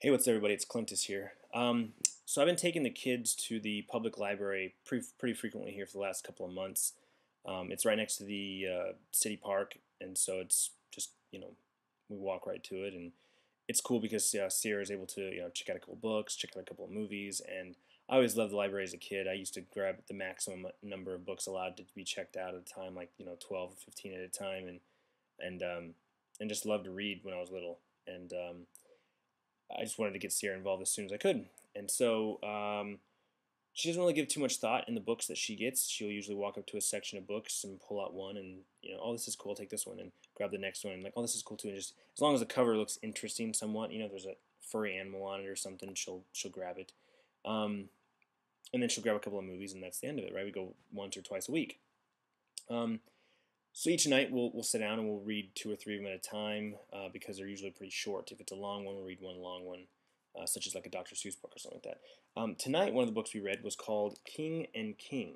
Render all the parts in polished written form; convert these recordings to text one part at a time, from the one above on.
Hey, what's up, everybody? It's Clintus here. So I've been taking the kids to the public library pretty frequently here for the last couple of months. It's right next to the city park, and so it's just we walk right to it, and it's cool because Sierra is able to check out a couple books, check out a couple of movies, and I always loved the library as a kid. I used to grab the maximum number of books allowed to be checked out at a time, like 12 or 15 at a time, and just loved to read when I was little, and I just wanted to get Sierra involved as soon as I could. And so she doesn't really give too much thought in the books that she gets. She'll usually walk up to a section of books and pull out one and, oh, this is cool, I'll take this one, and grab the next one, and like, oh, this is cool too. And just as long as the cover looks interesting somewhat, there's a furry animal on it or something, she'll grab it. And then she'll grab a couple of movies, and that's the end of it, right? We go once or twice a week. So each night we'll sit down and we'll read two or three of them at a time because they're usually pretty short. If it's a long one, we'll read one long one, such as like a Dr. Seuss book or something like that. Tonight, one of the books we read was called King and King.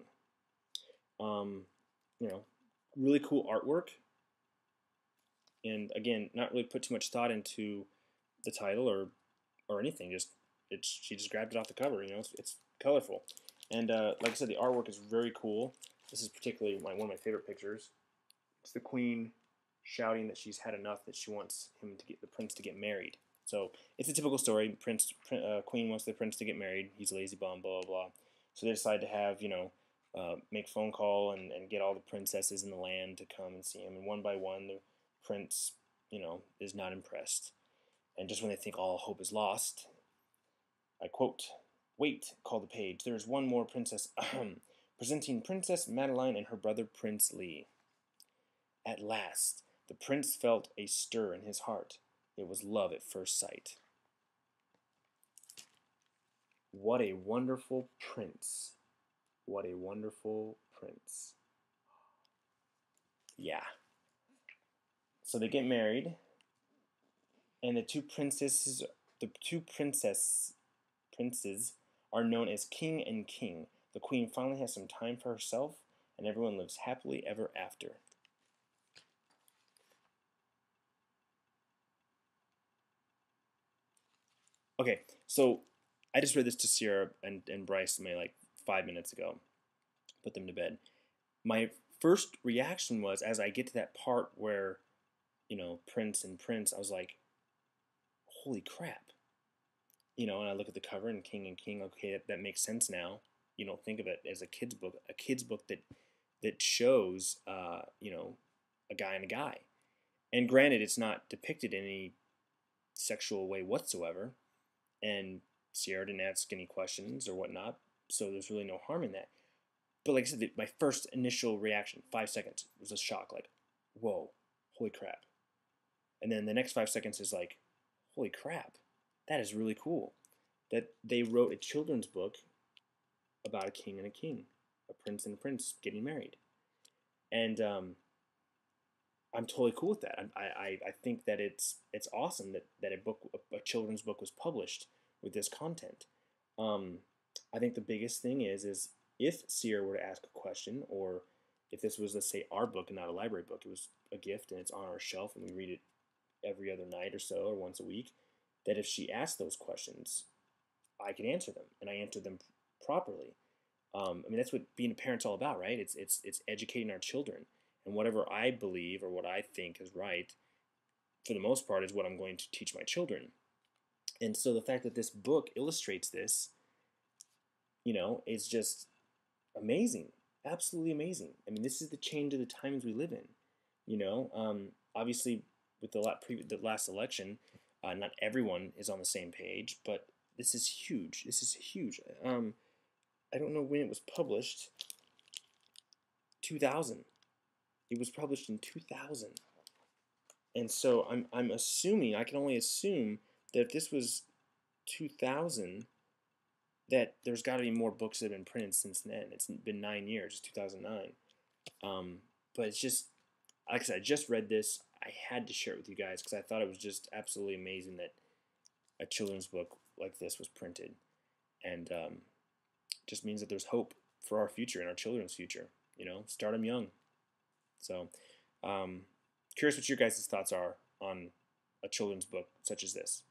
Really cool artwork. And again, not really put too much thought into the title or anything. She just grabbed it off the cover. It's colorful, and like I said, the artwork is very cool. This is particularly one of my favorite pictures. It's the queen shouting that she's had enough, that she wants the prince to get married. So it's a typical story. Queen wants the prince to get married. He's a lazy bum, blah, blah, blah. So they decide to have, make phone call and get all the princesses in the land to come and see him. And one by one, the prince, is not impressed. And just when they think all hope is lost, I quote, "Wait," called the page. "There is one more princess, presenting Princess Madeline and her brother Prince Lee." At last, the prince felt a stir in his heart. It was love at first sight. What a wonderful prince. What a wonderful prince. Yeah. So they get married, and princes are known as King and King. The queen finally has some time for herself, and everyone lives happily ever after. Okay, so I just read this to Sierra and Bryce maybe like 5 minutes ago. Put them to bed. My first reaction was, as I get to that part where, Prince and Prince, I was like, holy crap. And I look at the cover and King, okay, that makes sense now. You don't think of it as a kid's book that shows, a guy and a guy. And granted, it's not depicted in any sexual way whatsoever. And Sierra didn't ask any questions or whatnot, so there's really no harm in that. But like I said, my first initial reaction, 5 seconds, was a shock, like, whoa, holy crap. And then the next 5 seconds is like, holy crap, that is really cool. That they wrote a children's book about a king and a king, a prince and a prince getting married. And I'm totally cool with that. I think that it's awesome that a children's book was published with this content. I think the biggest thing is if Sierra were to ask a question, or if this was, let's say, our book and not a library book, it was a gift and it's on our shelf and we read it every other night or so, or once a week, that if she asked those questions, I could answer them, and I answer them properly. That's what being a parent's all about, right? It's educating our children. And whatever I believe or what I think is right, for the most part, is what I'm going to teach my children. And so the fact that this book illustrates this, is just amazing. Absolutely amazing. This is the change of the times we live in. Obviously, with the last election, not everyone is on the same page, but this is huge. This is huge. I don't know when it was published. 2000. It was published in 2000. And so I'm assuming, I can only assume, that if this was 2000, that there's got to be more books that have been printed since then. It's been 9 years, it's 2009. But it's just, like I said, I just read this. I had to share it with you guys because I thought it was just absolutely amazing that a children's book like this was printed. And just means that there's hope for our future and our children's future. Start them young. So, curious what your guys' thoughts are on a children's book such as this.